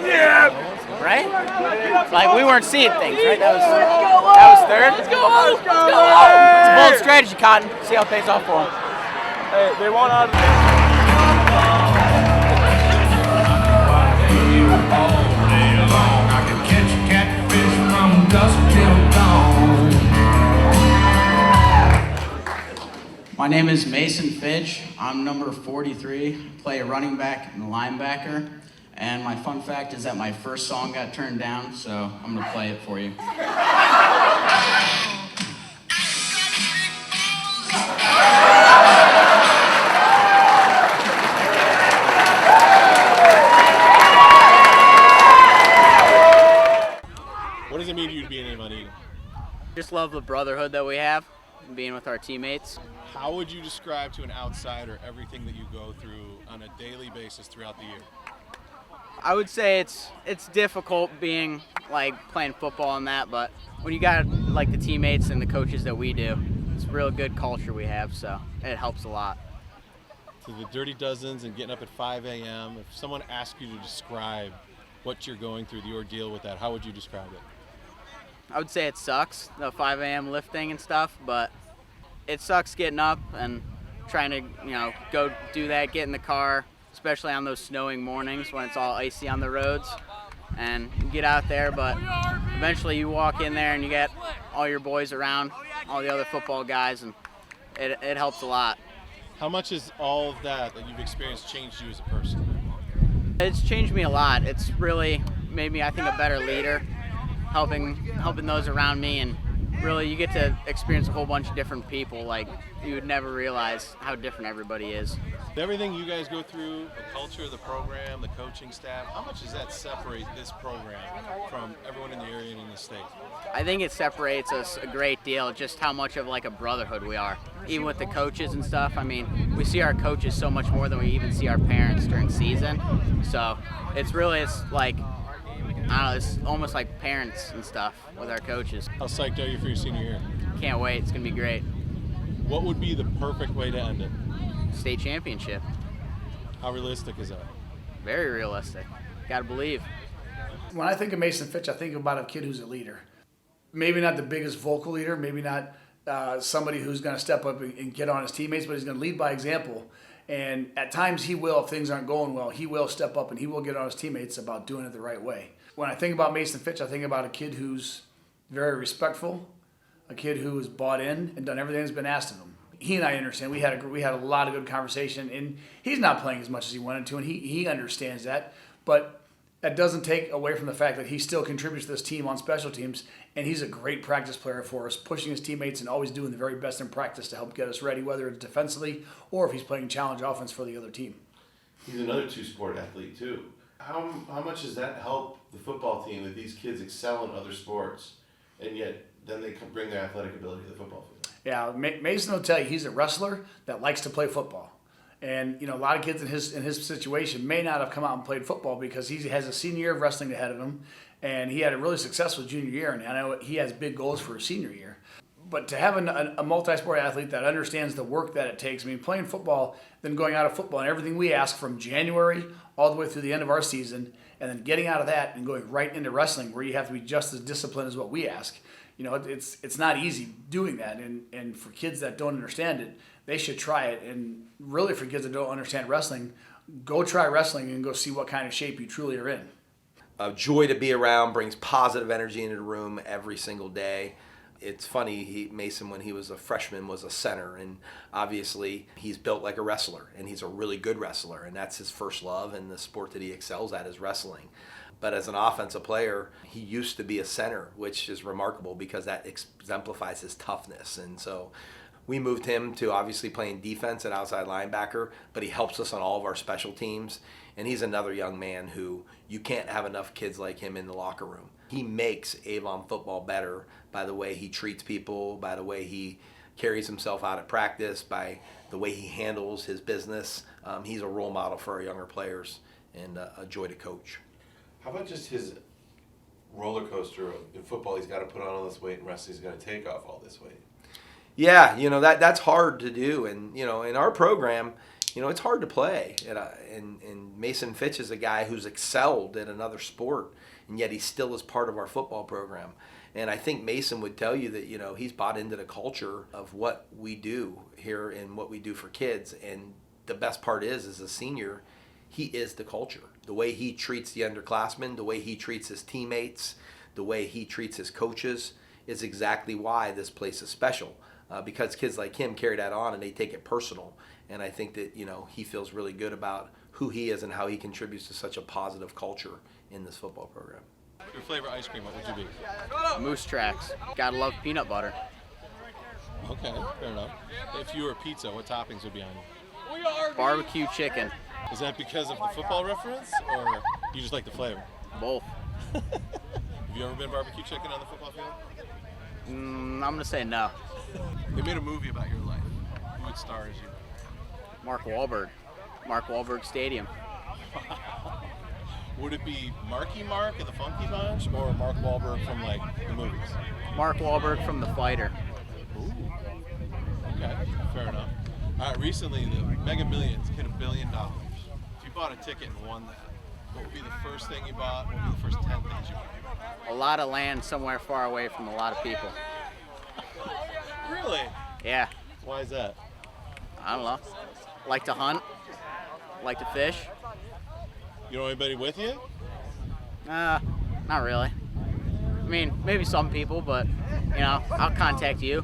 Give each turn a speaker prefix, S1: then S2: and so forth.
S1: Yeah. Right? Like we weren't seeing things, right? That was third. Let's go! Let's go! It's a bold strategy, Cotton. See how it pays off for them.
S2: Hey, they want out of
S3: My name is Mason Fitch. I'm number 43. Play a running back and a linebacker. And my fun fact is that my first song got turned down, so I'm going to play it for you.
S4: What does it mean to you to be an Avon Eagle?
S1: Just love the brotherhood that we have, being with our teammates.
S4: How would you describe to an outsider everything that you go through on a daily basis throughout the year?
S1: I would say it's difficult being like playing football and that, but when you got like the teammates and the coaches that we do, it's a real good culture we have, so it helps a lot.
S4: To the Dirty Dozens and getting up at 5 a.m., if someone asked you to describe what you're going through, the ordeal with that, how would you describe it?
S1: I would say it sucks, the 5 a.m. lifting and stuff, but it sucks getting up and trying to, go do that, get in the car, especially on those snowing mornings when it's all icy on the roads, and you get out there, but eventually you walk in there and you get all your boys around, all the other football guys, and it helps a lot.
S4: How much has all of that you've experienced changed you as a person?
S1: It's changed me a lot. It's really made me, I think, a better leader, helping those around me, and really you get to experience a whole bunch of different people. Like, you would never realize how different everybody is.
S4: Everything you guys go through, the culture of the program, the coaching staff, how much does that separate this program from everyone in the area and in the state?
S1: I think it separates us a great deal, just how much of like a brotherhood we are. Even with the coaches and stuff, I mean, we see our coaches so much more than we even see our parents during season. So it's like, I don't know, it's almost like parents and stuff with our coaches.
S4: How psyched are you for your senior year?
S1: Can't wait, it's gonna be great.
S4: What would be the perfect way to end it?
S1: State championship.
S4: How realistic is that?
S1: Very realistic. Gotta believe.
S5: When I think of Mason Fitch, I think about a kid who's a leader. Maybe not the biggest vocal leader, maybe not somebody who's going to step up and get on his teammates, but he's going to lead by example. And at times he will, if things aren't going well, he will step up and he will get on his teammates about doing it the right way. When I think about Mason Fitch, I think about a kid who's very respectful, a kid who has bought in and done everything that's been asked of him. He and I understand. We had a lot of good conversation, and he's not playing as much as he wanted to, and he understands that. But that doesn't take away from the fact that he still contributes to this team on special teams, and he's a great practice player for us, pushing his teammates and always doing the very best in practice to help get us ready, whether it's defensively or if he's playing challenge offense for the other team.
S6: He's another two-sport athlete, too. How much does that help the football team that these kids excel in other sports, and yet then they can bring their athletic ability to the football field?
S5: Yeah, Mason will tell you he's a wrestler that likes to play football. And, a lot of kids in his situation may not have come out and played football because he has a senior year of wrestling ahead of him, and he had a really successful junior year, and I know he has big goals for his senior year. But to have a multi-sport athlete that understands the work that it takes, playing football, then going out of football and everything we ask from January all the way through the end of our season, and then getting out of that and going right into wrestling where you have to be just as disciplined as what we ask. It's not easy doing that, and for kids that don't understand it, they should try it. And really, for kids that don't understand wrestling, go try wrestling and go see what kind of shape you truly are in.
S7: Joy to be around, brings positive energy into the room every single day. It's funny, Mason, when he was a freshman, was a center, and obviously he's built like a wrestler, and he's a really good wrestler, and that's his first love, and the sport that he excels at is wrestling. But as an offensive player, he used to be a center, which is remarkable because that exemplifies his toughness. And so we moved him to obviously playing defense at outside linebacker, but he helps us on all of our special teams. And he's another young man who you can't have enough kids like him in the locker room. He makes Avon football better by the way he treats people, by the way he carries himself out at practice, by the way he handles his business. He's a role model for our younger players and a joy to coach.
S6: How about just his roller coaster in football? He's got to put on all this weight, and wrestling he's got to take off all this weight.
S7: Yeah, that's hard to do. And, in our program, You know, it's hard to play. And Mason Fitch is a guy who's excelled at another sport, and yet he still is part of our football program. And I think Mason would tell you that, you know, he's bought into the culture of what we do here and what we do for kids. And the best part is, as a senior, he is the culture. The way he treats the underclassmen, the way he treats his teammates, the way he treats his coaches is exactly why this place is special. Because kids like him carry that on and they take it personal. And I think that, you know, he feels really good about who he is and how he contributes to such a positive culture in this football program.
S4: Your favorite ice cream, what would you be?
S1: Moose Tracks. Gotta love peanut butter.
S4: Okay, fair enough. If you were pizza, what toppings would be on it?
S1: Barbecue chicken.
S4: Is that because of the football reference, or you just like the flavor?
S1: Both.
S4: Have you ever been barbecue chicken on the football field?
S1: I'm gonna say no.
S4: They made a movie about your life. Who would star as you?
S1: Mark Wahlberg. Mark Wahlberg Stadium.
S4: Would it be Marky Mark and the Funky Bunch, or Mark Wahlberg from like the movies?
S1: Mark Wahlberg from The Fighter.
S4: Ooh. Okay, fair enough. All right, recently the Mega Millions hit $1 billion. If you bought a ticket and won that, what would be the first thing you bought? What would be the first 10 things you bought?
S1: A lot of land somewhere far away from a lot of people.
S4: Really?
S1: Yeah.
S4: Why is that?
S1: I don't know. Like to hunt. Like to fish.
S4: You know anybody with you?
S1: Not really. I mean, maybe some people, but, you know, I'll contact you.